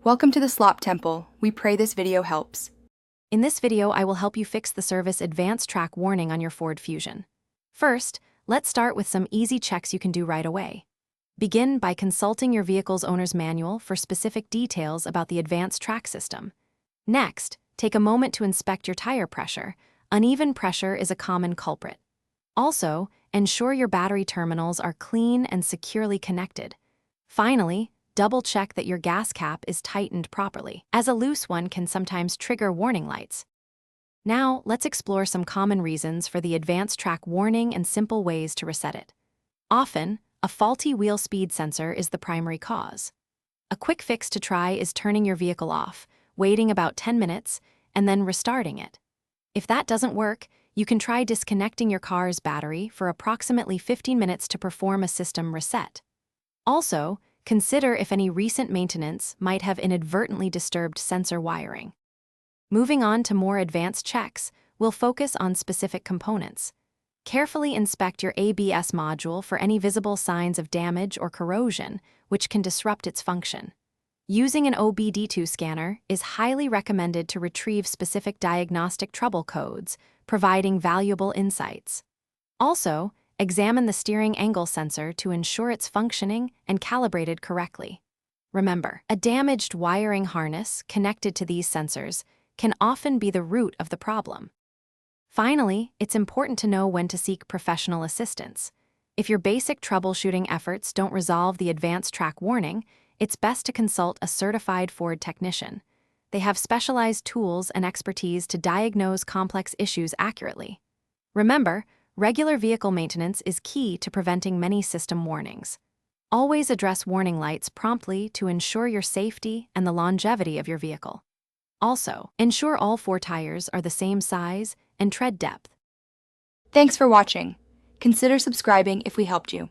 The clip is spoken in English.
Welcome to the Slop Temple. We pray this video helps. In this video, I will help you fix the service AdvanceTrac warning on your Ford Fusion. First, let's start with some easy checks you can do right away. Begin by consulting your vehicle's owner's manual for specific details about the AdvanceTrac system. Next, take a moment to inspect your tire pressure. Uneven pressure is a common culprit. Also, ensure your battery terminals are clean and securely connected. Finally, double-check that your gas cap is tightened properly, as a loose one can sometimes trigger warning lights. Now, let's explore some common reasons for the AdvanceTrac warning and simple ways to reset it. Often, a faulty wheel speed sensor is the primary cause. A quick fix to try is turning your vehicle off, waiting about 10 minutes, and then restarting it. If that doesn't work, you can try disconnecting your car's battery for approximately 15 minutes to perform a system reset. Also, consider if any recent maintenance might have inadvertently disturbed sensor wiring. Moving on to more advanced checks, we'll focus on specific components. Carefully inspect your ABS module for any visible signs of damage or corrosion, which can disrupt its function. Using an OBD2 scanner is highly recommended to retrieve specific diagnostic trouble codes, providing valuable insights. Also, examine the steering angle sensor to ensure it's functioning and calibrated correctly. Remember, a damaged wiring harness connected to these sensors can often be the root of the problem. Finally, it's important to know when to seek professional assistance. If your basic troubleshooting efforts don't resolve the AdvanceTrac warning, it's best to consult a certified Ford technician. They have specialized tools and expertise to diagnose complex issues accurately. Remember, regular vehicle maintenance is key to preventing many system warnings. Always address warning lights promptly to ensure your safety and the longevity of your vehicle. Also, ensure all 4 tires are the same size and tread depth. Thanks for watching. Consider subscribing if we helped you.